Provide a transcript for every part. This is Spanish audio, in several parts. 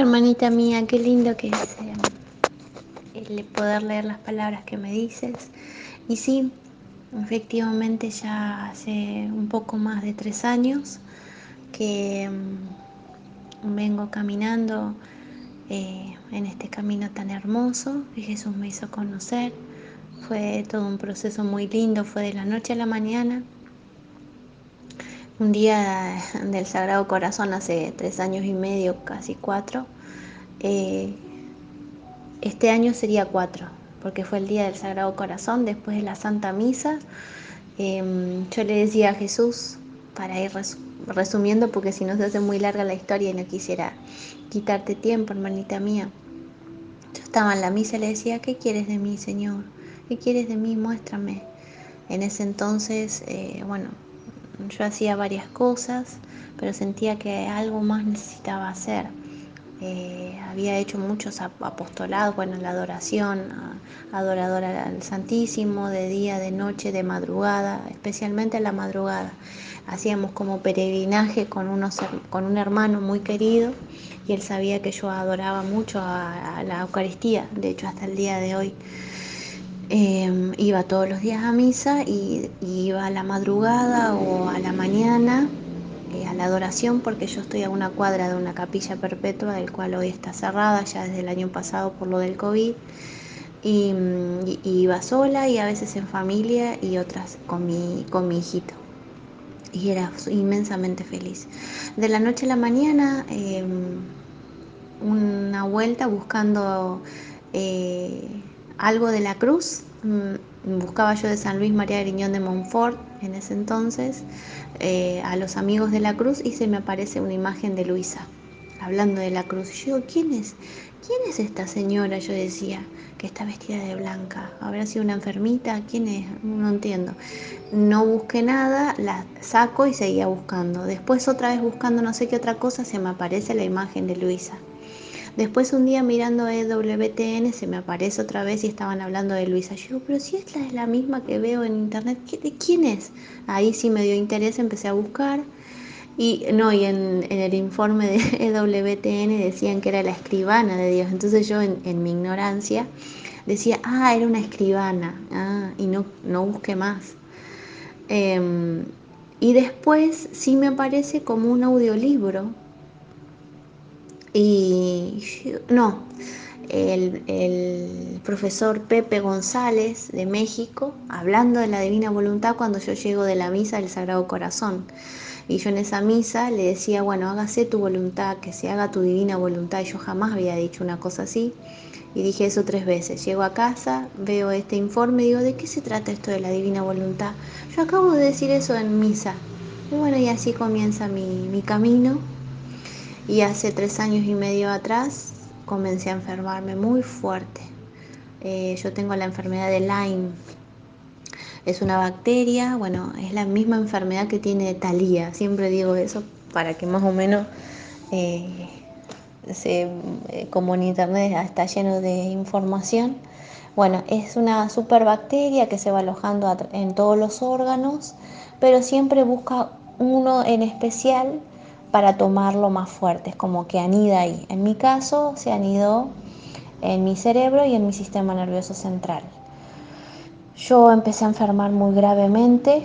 hermanita mía, qué lindo que es el poder leer las palabras que me dices. Y sí, efectivamente ya hace un poco más de 3 años que vengo caminando en este camino tan hermoso que Jesús me hizo conocer. Fue todo un proceso muy lindo, fue de la noche a la mañana. Un día del Sagrado Corazón hace 3 años y medio, casi 4. Este año sería 4, porque fue el día del Sagrado Corazón, después de la Santa Misa. Yo le decía a Jesús, para ir resumiendo, porque si no se hace muy larga la historia y no quisiera quitarte tiempo, hermanita mía. Yo estaba en la misa y le decía, ¿qué quieres de mí, Señor? ¿Qué quieres de mí? Muéstrame. En ese entonces, yo hacía varias cosas, pero sentía que algo más necesitaba hacer. Había hecho muchos apostolados, bueno, la adoración, adoradora al Santísimo, de día, de noche, de madrugada, especialmente a la madrugada. Hacíamos como peregrinaje con un hermano muy querido y él sabía que yo adoraba mucho a la Eucaristía, de hecho hasta el día de hoy. Iba todos los días a misa y iba a la madrugada o a la mañana a la adoración, porque yo estoy a una cuadra de una capilla perpetua, del cual hoy está cerrada ya desde el año pasado por lo del COVID. Y iba sola y a veces en familia y otras con mi hijito. Y era inmensamente feliz. De la noche a la mañana, una vuelta buscando algo de la cruz. Buscaba yo de San Luis María Griñón de Montfort en ese entonces, a los amigos de la cruz, y se me aparece una imagen de Luisa hablando de la cruz. Y yo digo, ¿quién es esta señora? Yo decía, que está vestida de blanca. ¿Habrá sido una enfermita? ¿Quién es? No entiendo. No busqué nada, la saco y seguía buscando. Después otra vez buscando no sé qué otra cosa, se me aparece la imagen de Luisa. Después un día mirando EWTN se me aparece otra vez y estaban hablando de Luisa. Yo digo, pero si esta es la misma que veo en internet, ¿de quién es? Ahí sí me dio interés, empecé a buscar. Y no, y en el informe de EWTN decían que era la escribana de Dios. Entonces yo en mi ignorancia decía, era una escribana. Y no busqué más. Y después sí me aparece como un audiolibro. Y no, el profesor Pepe González de México, hablando de la Divina Voluntad cuando yo llego de la misa del Sagrado Corazón. Y yo en esa misa le decía, bueno, hágase tu voluntad, que se haga tu divina voluntad. Y yo jamás había dicho una cosa así. Y dije eso 3 veces. Llego a casa, veo este informe y digo, ¿de qué se trata esto de la divina voluntad? Yo acabo de decir eso en misa. Y bueno, y así comienza mi camino. Y hace 3 años y medio atrás comencé a enfermarme muy fuerte. Yo tengo la enfermedad de Lyme. Es una bacteria, bueno, es la misma enfermedad que tiene Thalía. Siempre digo eso para que más o menos, eh, como en internet está lleno de información. Bueno, es una superbacteria que se va alojando en todos los órganos, pero siempre busca uno en especial para tomarlo más fuerte, es como que anida ahí. En mi caso se anidó en mi cerebro y en mi sistema nervioso central. Yo empecé a enfermar muy gravemente.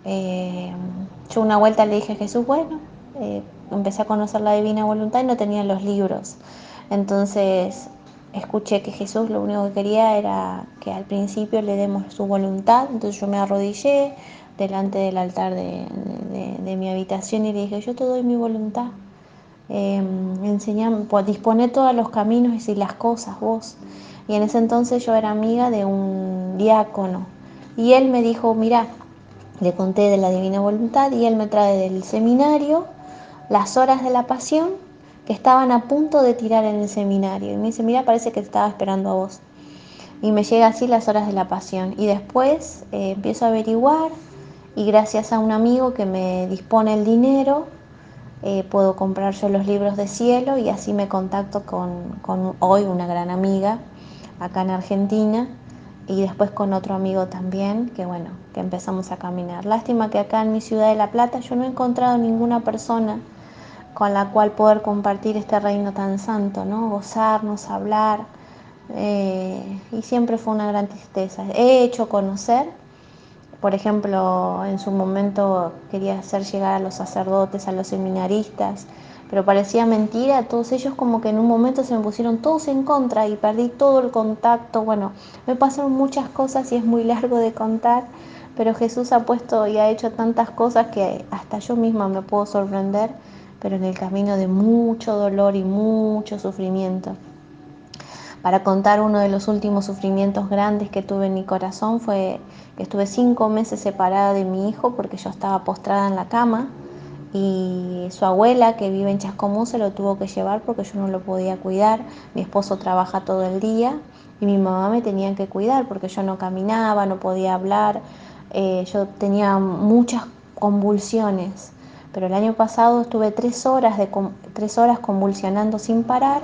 Eh, yo una vuelta le dije a Jesús, bueno, empecé a conocer la divina voluntad y no tenía los libros. Entonces escuché que Jesús lo único que quería era que al principio le demos su voluntad. Entonces yo me arrodillé delante del altar de mi habitación y le dije, yo te doy mi voluntad. Disponé todos los caminos y las cosas vos. Y en ese entonces yo era amiga de un diácono y él me dijo, mira, le conté de la divina voluntad y él me trae del seminario las horas de la pasión que estaban a punto de tirar en el seminario y me dice, mira, parece que te estaba esperando a vos. Y me llega así las horas de la pasión y después empiezo a averiguar y gracias a un amigo que me dispone el dinero, puedo comprar yo los libros de cielo y así me contacto con hoy una gran amiga acá en Argentina y después con otro amigo también, que bueno, que empezamos a caminar. Lástima que acá en mi ciudad de La Plata yo no he encontrado ninguna persona con la cual poder compartir este reino tan santo, ¿no? Gozarnos, hablar, y siempre fue una gran tristeza. He hecho conocer, por ejemplo, en su momento quería hacer llegar a los sacerdotes, a los seminaristas, pero parecía mentira, todos ellos como que en un momento se me pusieron todos en contra y perdí todo el contacto. Bueno, me pasaron muchas cosas y es muy largo de contar, pero Jesús ha puesto y ha hecho tantas cosas que hasta yo misma me puedo sorprender, pero en el camino de mucho dolor y mucho sufrimiento. Para contar, uno de los últimos sufrimientos grandes que tuve en mi corazón fue que estuve 5 meses separada de mi hijo porque yo estaba postrada en la cama y su abuela, que vive en Chascomús, se lo tuvo que llevar porque yo no lo podía cuidar. Mi esposo trabaja todo el día y mi mamá me tenía que cuidar porque yo no caminaba, no podía hablar, yo tenía muchas convulsiones. Pero el año pasado estuve 3 horas convulsionando sin parar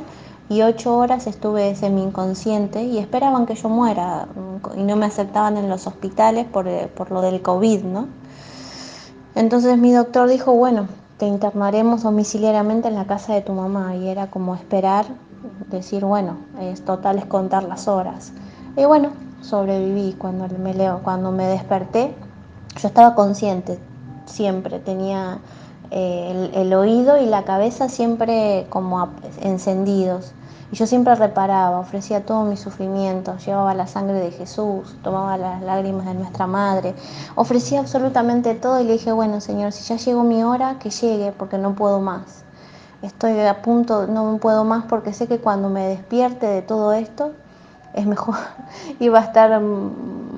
y 8 horas estuve semi-inconsciente y esperaban que yo muera y no me aceptaban en los hospitales por lo del COVID, ¿no? Entonces mi doctor dijo, bueno, te internaremos domiciliariamente en la casa de tu mamá, y era como esperar, decir, bueno, es total, es contar las horas. Y bueno, sobreviví. Cuando me desperté, yo estaba consciente, siempre tenía el oído y la cabeza siempre como encendidos. Y yo siempre reparaba, ofrecía todos mis sufrimientos, llevaba la sangre de Jesús, tomaba las lágrimas de nuestra madre, ofrecía absolutamente todo y le dije, bueno, Señor, si ya llegó mi hora, que llegue, porque no puedo más. Estoy a punto, no puedo más, porque sé que cuando me despierte de todo esto, es mejor, iba a estar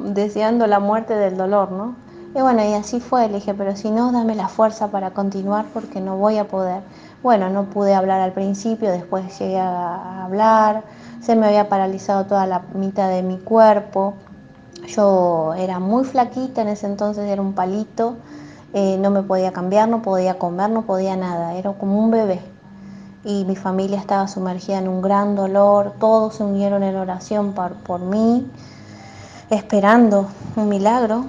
deseando la muerte del dolor, ¿no? Y bueno, y así fue, le dije, pero si no, dame la fuerza para continuar porque no voy a poder. Bueno, no pude hablar al principio, después llegué a hablar, se me había paralizado toda la mitad de mi cuerpo. Yo era muy flaquita en ese entonces, era un palito, no me podía cambiar, no podía comer, no podía nada, era como un bebé. Y mi familia estaba sumergida en un gran dolor, todos se unieron en oración por mí, esperando un milagro.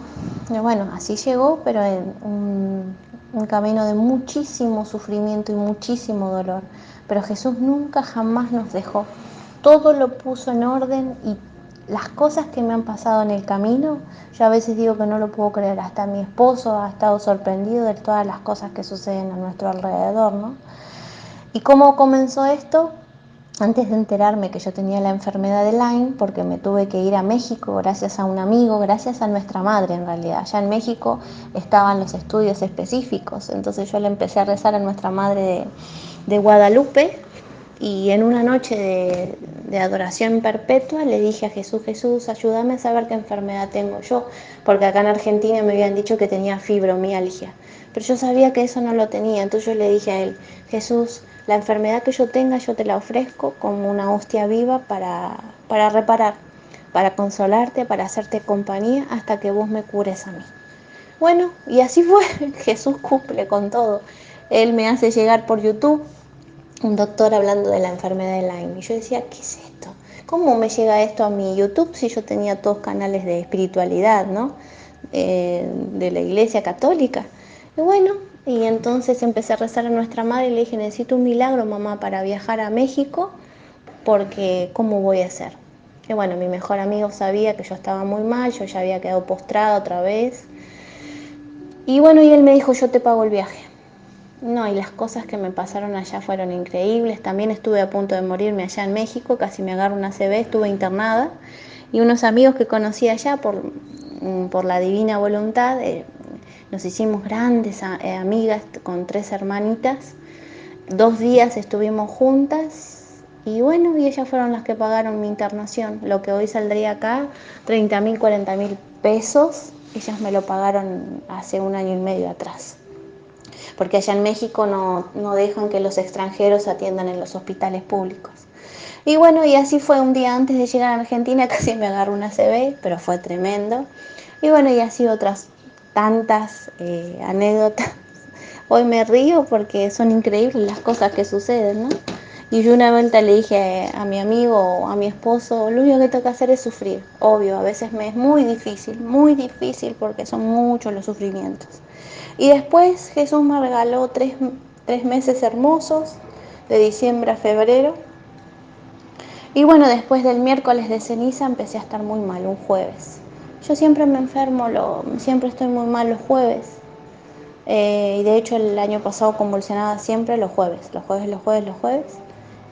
Y bueno, así llegó, pero en un camino de muchísimo sufrimiento y muchísimo dolor. Pero Jesús nunca jamás nos dejó. Todo lo puso en orden, y las cosas que me han pasado en el camino, yo a veces digo que no lo puedo creer. Hasta mi esposo ha estado sorprendido de todas las cosas que suceden a nuestro alrededor, ¿no? ¿Y cómo comenzó esto? Antes de enterarme que yo tenía la enfermedad de Lyme, porque me tuve que ir a México gracias a un amigo, gracias a nuestra madre en realidad. Allá en México estaban los estudios específicos, entonces yo le empecé a rezar a nuestra madre de Guadalupe, y en una noche de adoración perpetua le dije a Jesús, Jesús, ayúdame a saber qué enfermedad tengo yo, porque acá en Argentina me habían dicho que tenía fibromialgia, pero yo sabía que eso no lo tenía. Entonces yo le dije a él, Jesús, la enfermedad que yo tenga yo te la ofrezco como una hostia viva para reparar, para consolarte, para hacerte compañía hasta que vos me cures a mí. Bueno, y así fue. Jesús cumple con todo. Él me hace llegar por YouTube un doctor hablando de la enfermedad de Lyme. Y yo decía, ¿qué es esto? ¿Cómo me llega esto a mi YouTube si yo tenía todos canales de espiritualidad, ¿no? De la iglesia católica? Y bueno, y entonces empecé a rezar a nuestra madre y le dije, necesito un milagro, mamá, para viajar a México, porque ¿cómo voy a hacer? Que bueno, mi mejor amigo sabía que yo estaba muy mal, yo ya había quedado postrada otra vez. Y bueno, y él me dijo, yo te pago el viaje. No, y las cosas que me pasaron allá fueron increíbles. También estuve a punto de morirme allá en México, casi me agarro una ACV, estuve internada. Y unos amigos que conocí allá por la divina voluntad, nos hicimos grandes amigas con 3 hermanitas. 2 días estuvimos juntas y bueno, y ellas fueron las que pagaron mi internación. Lo que hoy saldría acá, 30.000, 40.000 pesos, ellas me lo pagaron hace un año y medio atrás, porque allá en México no dejan que los extranjeros atiendan en los hospitales públicos. Y bueno, y así fue. Un día antes de llegar a Argentina casi me agarró una ACV, pero fue tremendo. Y bueno, y así otras tantas anécdotas. Hoy me río porque son increíbles las cosas que suceden, ¿no? Y yo una vuelta le dije a mi amigo o a mi esposo, lo único que tengo que hacer es sufrir. Obvio, a veces me es muy difícil porque son muchos los sufrimientos. Y después Jesús me regaló 3 meses hermosos, de diciembre a febrero. Y bueno, después del miércoles de ceniza empecé a estar muy mal, un jueves. Yo siempre me enfermo, siempre estoy muy mal los jueves. Y de hecho el año pasado convulsionaba siempre los jueves, los jueves, los jueves, los jueves.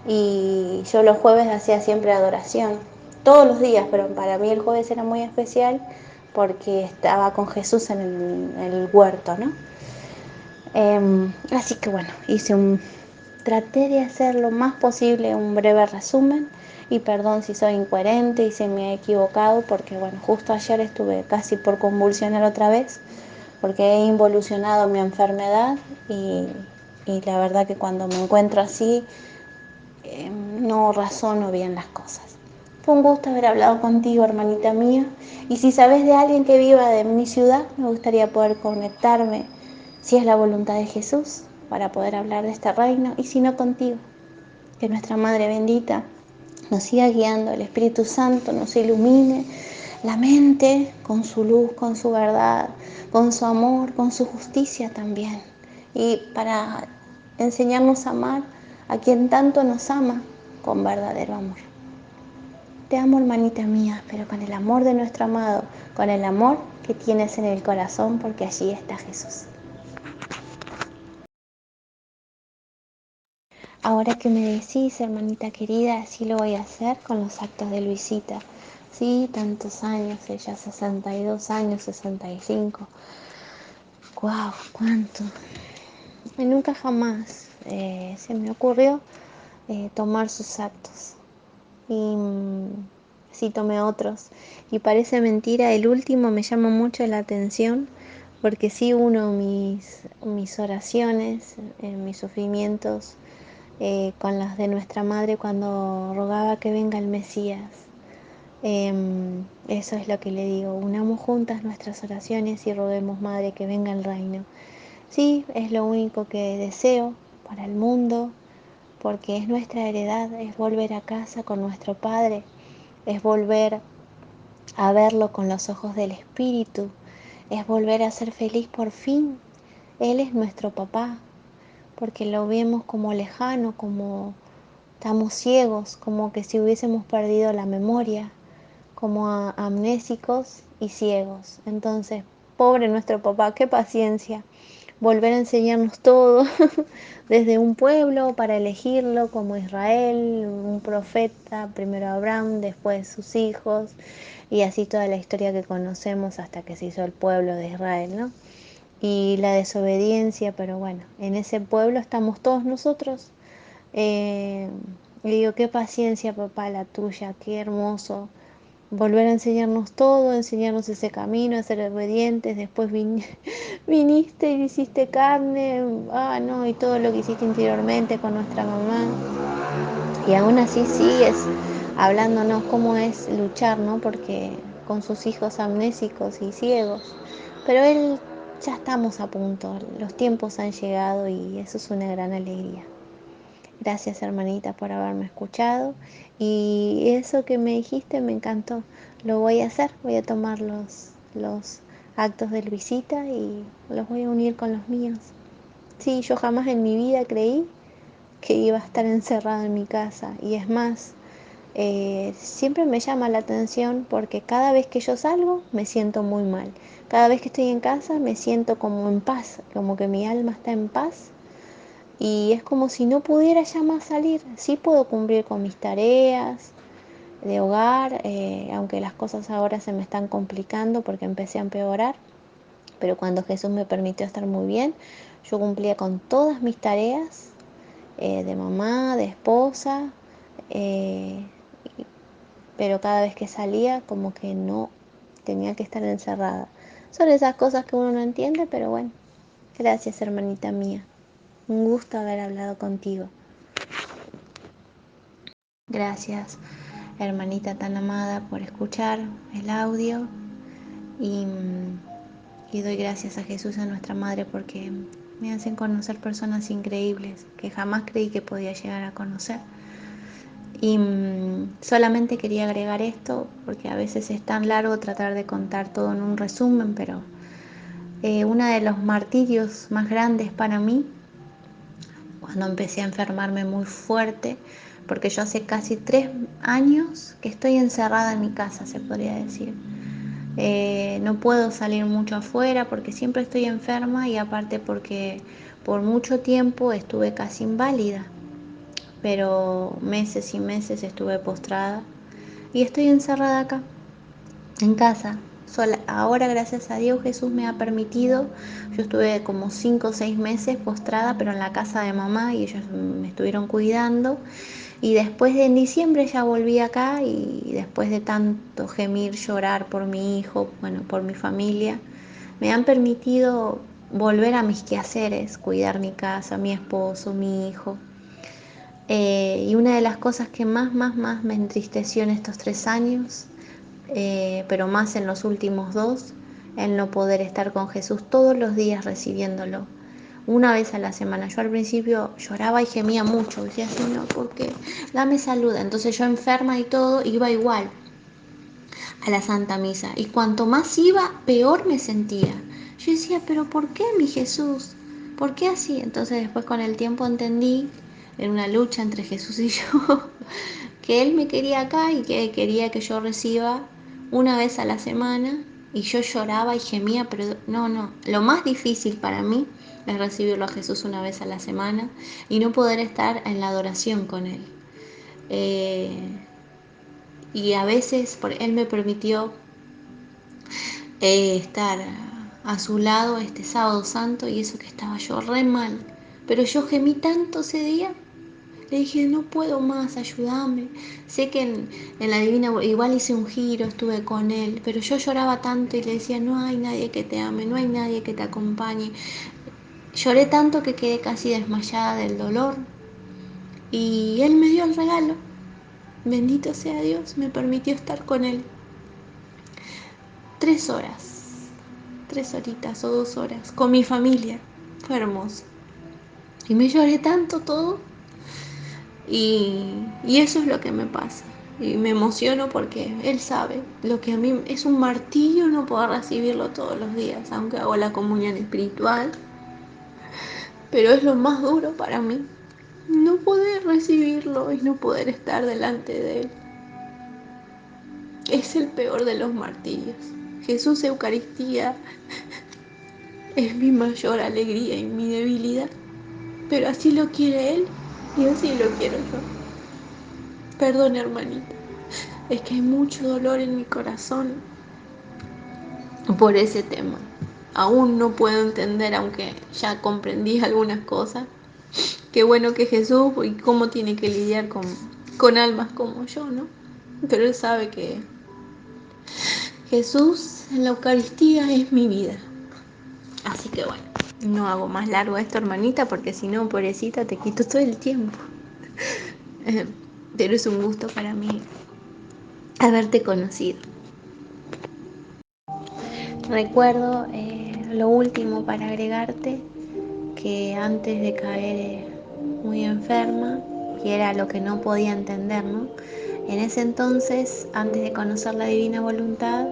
Y yo los jueves hacía siempre adoración, todos los días, pero para mí el jueves era muy especial porque estaba con Jesús en el huerto, ¿no? Así que bueno, traté de hacer lo más posible un breve resumen y perdón si soy incoherente y si me he equivocado porque bueno, justo ayer estuve casi por convulsionar otra vez porque he involucionado mi enfermedad y la verdad que cuando me encuentro así no razono bien las cosas. Fue un gusto haber hablado contigo, hermanita mía. Y si sabes de alguien que viva de mi ciudad, me gustaría poder conectarme, si es la voluntad de Jesús, para poder hablar de este reino, y si no contigo. Que nuestra Madre bendita nos siga guiando, el Espíritu Santo nos ilumine la mente con su luz, con su verdad, con su amor, con su justicia también. Y para enseñarnos a amar a quien tanto nos ama con verdadero amor. Te amo, hermanita mía, pero con el amor de nuestro amado, con el amor que tienes en el corazón, porque allí está Jesús. Ahora que me decís, hermanita querida, así lo voy a hacer con los actos de Luisita. Sí, tantos años, ella 62 años, 65. ¡Guau! ¿Cuánto? Y nunca jamás se me ocurrió tomar sus actos. Y sí tomé otros. Y parece mentira, el último me llama mucho la atención porque sí uno mis oraciones, mis sufrimientos con las de nuestra madre cuando rogaba que venga el Mesías. Eso es lo que le digo, unamos juntas nuestras oraciones y roguemos, Madre, que venga el reino. Sí, es lo único que deseo para el mundo, porque es nuestra heredad, es volver a casa con nuestro Padre, es volver a verlo con los ojos del Espíritu, es volver a ser feliz por fin. Él es nuestro papá, porque lo vemos como lejano, como estamos ciegos, como que si hubiésemos perdido la memoria, como amnésicos y ciegos. Entonces, pobre nuestro papá, qué paciencia. Volver a enseñarnos todo desde un pueblo para elegirlo como Israel, un profeta, primero Abraham, después sus hijos, y así toda la historia que conocemos hasta que se hizo el pueblo de Israel, ¿no? Y la desobediencia, pero bueno, en ese pueblo estamos todos nosotros. Eh, y digo, qué paciencia, papá, la tuya, qué hermoso. Volver a enseñarnos todo, enseñarnos ese camino, a ser obedientes. Después viniste y hiciste carne, no, y todo lo que hiciste interiormente con nuestra mamá. Y aún así sigues hablándonos cómo es luchar, ¿no? Porque con sus hijos amnésicos y ciegos. Pero él, ya estamos a punto, los tiempos han llegado y eso es una gran alegría. Gracias, hermanita, por haberme escuchado. Y eso que me dijiste me encantó. Lo voy a hacer, voy a tomar los actos de Luisita y los voy a unir con los míos. Sí, yo jamás en mi vida creí que iba a estar encerrada en mi casa. Y es más, siempre me llama la atención porque cada vez que yo salgo me siento muy mal. Cada vez que estoy en casa me siento como en paz, como que mi alma está en paz y es como si no pudiera ya más salir. Sí puedo cumplir con mis tareas de hogar, aunque las cosas ahora se me están complicando porque empecé a empeorar, pero cuando Jesús me permitió estar muy bien, yo cumplía con todas mis tareas de mamá, de esposa, eh, pero cada vez que salía como que no tenía que estar encerrada. Son esas cosas que uno no entiende, pero bueno, gracias, hermanita mía. Un gusto haber hablado contigo. Gracias, hermanita tan amada, por escuchar el audio y, y doy gracias a Jesús, a nuestra Madre, porque me hacen conocer personas increíbles que jamás creí que podía llegar a conocer. Y solamente quería agregar esto, porque a veces es tan largo tratar de contar todo en un resumen, pero uno de los martirios más grandes para mí cuando empecé a enfermarme muy fuerte, porque yo hace casi 3 años que estoy encerrada en mi casa, se podría decir. No puedo salir mucho afuera porque siempre estoy enferma y aparte porque por mucho tiempo estuve casi inválida, pero meses y meses estuve postrada y estoy encerrada acá, en casa. Sola. Ahora, gracias a Dios, Jesús me ha permitido. Yo estuve como 5 o 6 meses postrada, pero en la casa de mamá y ellos me estuvieron cuidando. Y después de en diciembre ya volví acá y después de tanto gemir, llorar por mi hijo, bueno, por mi familia, me han permitido volver a mis quehaceres, cuidar mi casa, mi esposo, mi hijo. Y una de las cosas que más me entristeció en estos 3 años, pero más en los últimos 2, el no poder estar con Jesús todos los días recibiéndolo, una vez a la semana. Yo al principio lloraba y gemía mucho, decía, Señor, ¿por qué? Dame salud. Entonces yo enferma y todo, iba igual a la Santa Misa. Y cuanto más iba, peor me sentía. Yo decía, pero ¿por qué, mi Jesús? ¿Por qué así? Entonces después con el tiempo entendí, en una lucha entre Jesús y yo, que Él me quería acá y que quería que yo reciba una vez a la semana. Y yo lloraba y gemía, pero no. Lo más difícil para mí es recibirlo a Jesús una vez a la semana y no poder estar en la adoración con Él. Eh, y a veces Él me permitió estar a su lado este sábado santo y eso que estaba yo re mal. Pero yo gemí tanto ese día, le dije, no puedo más, ayúdame. Sé que en la Divina igual hice un giro, estuve con él, pero yo lloraba tanto y le decía, no hay nadie que te ame, no hay nadie que te acompañe. Lloré tanto que quedé casi desmayada del dolor y él me dio el regalo. Bendito sea Dios, me permitió estar con él 3 horas, 3 horitas o 2 horas con mi familia. Fue hermoso. Y me lloré tanto todo. Y eso es lo que me pasa. Y me emociono porque él sabe lo que a mí es un martirio no poder recibirlo todos los días, aunque hago la comunión espiritual. Pero es lo más duro para mí. No poder recibirlo y no poder estar delante de él. Es el peor de los martirios. Jesús Eucaristía es mi mayor alegría y mi debilidad. Pero así lo quiere él y así lo quiero yo. Perdón, hermanita. Es que hay mucho dolor en mi corazón por ese tema. Aún no puedo entender, aunque ya comprendí algunas cosas. Qué bueno que Jesús y cómo tiene que lidiar con almas como yo, ¿no? Pero él sabe que Jesús en la Eucaristía es mi vida. Así que bueno, no hago más largo esto, hermanita, porque si no, pobrecita, te quito todo el tiempo. Pero es un gusto para mí haberte conocido. Recuerdo lo último para agregarte, que antes de caer muy enferma, y era lo que no podía entender, ¿no? En ese entonces, antes de conocer la Divina Voluntad,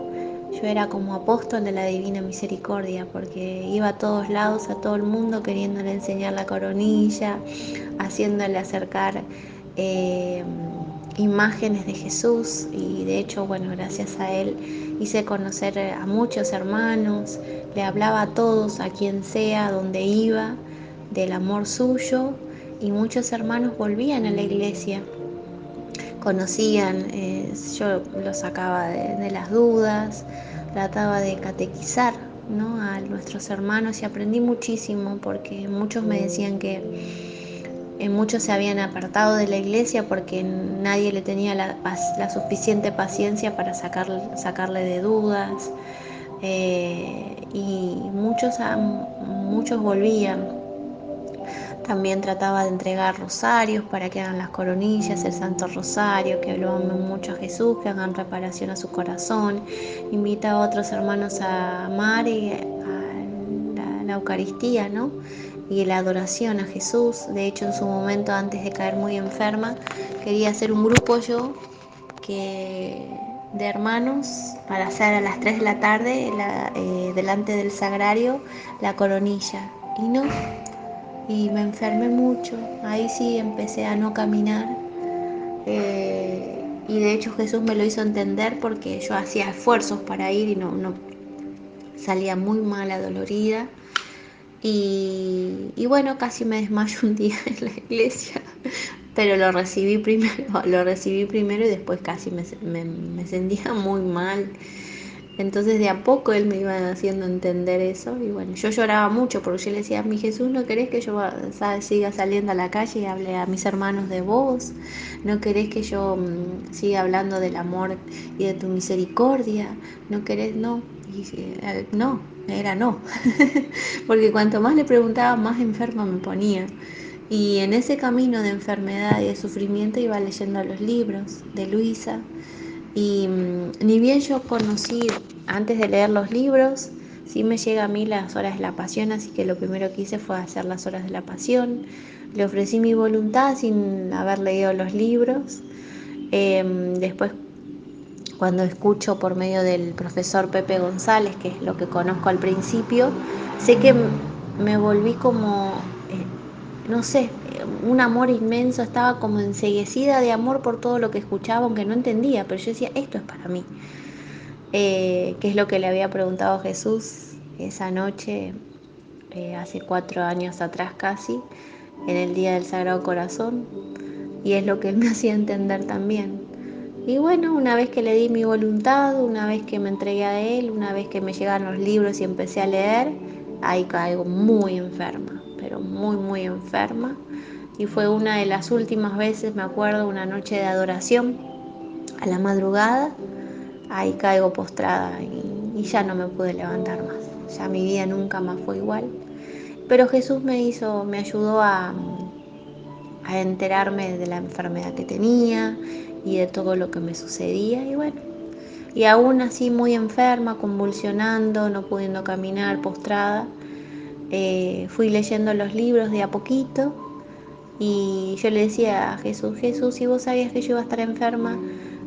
yo era como apóstol de la Divina Misericordia, porque iba a todos lados, a todo el mundo, queriéndole enseñar la coronilla, haciéndole acercar eh, imágenes de Jesús, y de hecho, bueno, gracias a él hice conocer a muchos hermanos, le hablaba a todos, a quien sea, donde iba, del amor suyo, y muchos hermanos volvían a la iglesia, conocían, yo los sacaba de las dudas, trataba de catequizar, ¿no?, a nuestros hermanos, y aprendí muchísimo porque muchos me decían que muchos se habían apartado de la iglesia porque nadie le tenía la suficiente paciencia para sacarle de dudas, y muchos volvían. También trataba de entregar rosarios para que hagan las coronillas, el Santo Rosario, que lo amen mucho a Jesús, que hagan reparación a su corazón. Invitaba a otros hermanos a amar y a la Eucaristía, ¿no?, y la adoración a Jesús. De hecho, en su momento, antes de caer muy enferma, quería hacer un grupo yo de hermanos para hacer a las 3 de la tarde delante del sagrario la coronilla. Y no, y me enfermé mucho. Ahí sí empecé a no caminar. Y de hecho Jesús me lo hizo entender porque yo hacía esfuerzos para ir y no salía muy mala, dolorida. Y bueno, casi me desmayo un día en la iglesia, pero lo recibí primero y después casi me sentía muy mal. Entonces de a poco él me iba haciendo entender eso y bueno, yo lloraba mucho porque yo le decía, mi Jesús, ¿no querés que yo siga saliendo a la calle y hable a mis hermanos de vos? ¿No querés que yo siga hablando del amor y de tu misericordia? ¿No querés? No. Y no, era no. Porque cuanto más le preguntaba, más enferma me ponía. Y en ese camino de enfermedad y de sufrimiento iba leyendo los libros de Luisa, y ni bien yo conocí, antes de leer los libros, sí me llega a mí las horas de la pasión, así que lo primero que hice fue hacer las horas de la pasión. Le ofrecí mi voluntad sin haber leído los libros. Después, cuando escucho por medio del profesor Pepe González, que es lo que conozco al principio, sé que me volví como, no sé, un amor inmenso, estaba como enseguecida de amor por todo lo que escuchaba, aunque no entendía, pero yo decía, esto es para mí. Qué es lo que le había preguntado Jesús esa noche, hace 4 años atrás casi, en el Día del Sagrado Corazón, y es lo que él me hacía entender también. Y bueno, una vez que le di mi voluntad, una vez que me entregué a él, una vez que me llegaron los libros y empecé a leer, ahí caigo muy enferma, pero muy, muy enferma. Y fue una de las últimas veces, me acuerdo, una noche de adoración a la madrugada, ahí caigo postrada y ya no me pude levantar más. Ya mi vida nunca más fue igual. Pero Jesús me ayudó a enterarme de la enfermedad que tenía y de todo lo que me sucedía. Y bueno, y aún así muy enferma, convulsionando, no pudiendo caminar, postrada, fui leyendo los libros de a poquito. Y yo le decía a Jesús, Jesús, si vos sabías que yo iba a estar enferma,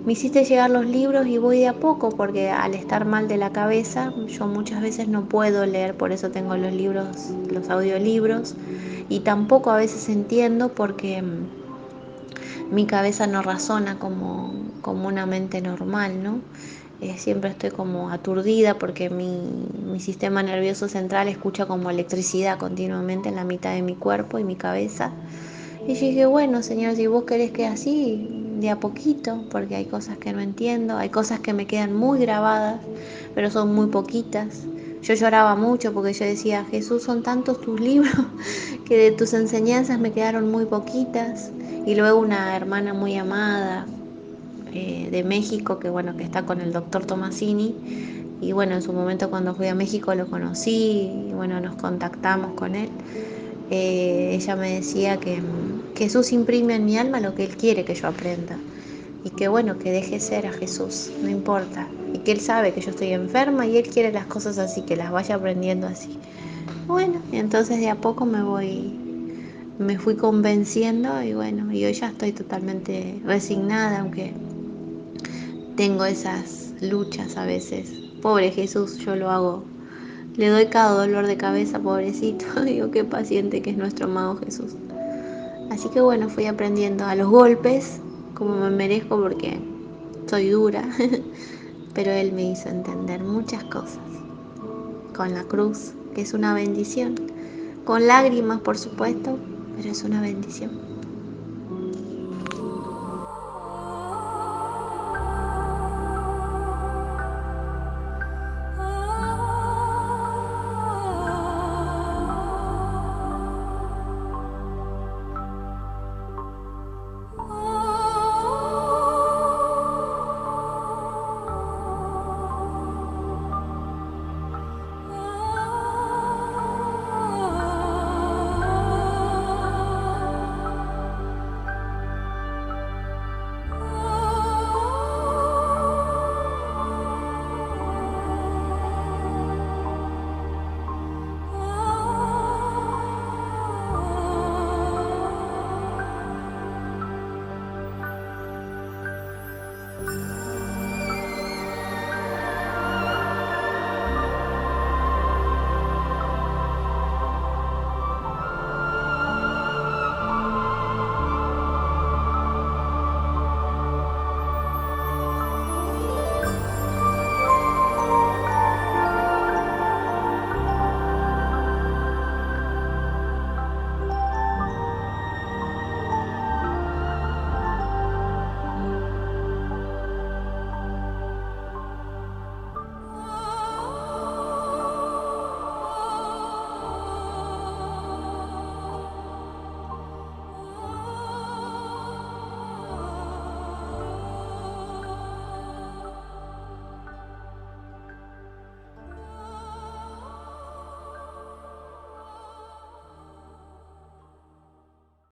me hiciste llegar los libros y voy de a poco, porque al estar mal de la cabeza, yo muchas veces no puedo leer, por eso tengo los libros, los audiolibros, y tampoco a veces entiendo porque mi cabeza no razona como una mente normal, ¿no? Siempre estoy como aturdida porque mi sistema nervioso central escucha como electricidad continuamente en la mitad de mi cuerpo y mi cabeza. Y yo dije, bueno, Señor, si vos querés que así, de a poquito, porque hay cosas que no entiendo, hay cosas que me quedan muy grabadas, pero son muy poquitas. Yo lloraba mucho porque yo decía, Jesús, son tantos tus libros que de tus enseñanzas me quedaron muy poquitas. Y luego una hermana muy amada de México, que bueno, que está con el doctor Tomasini, y bueno, en su momento cuando fui a México lo conocí, y bueno, nos contactamos con él. Ella me decía que Jesús imprime en mi alma lo que Él quiere que yo aprenda. Y que bueno, que deje ser a Jesús, no importa. Y que Él sabe que yo estoy enferma y Él quiere las cosas así, que las vaya aprendiendo así. Bueno, y entonces de a poco me fui convenciendo y bueno, y hoy ya estoy totalmente resignada, aunque tengo esas luchas a veces. Pobre Jesús, yo lo hago. Le doy cada dolor de cabeza, pobrecito. Digo, qué paciente que es nuestro amado Jesús. Así que bueno, fui aprendiendo a los golpes, como me merezco porque soy dura, pero Él me hizo entender muchas cosas, con la cruz, que es una bendición, con lágrimas por supuesto, pero es una bendición.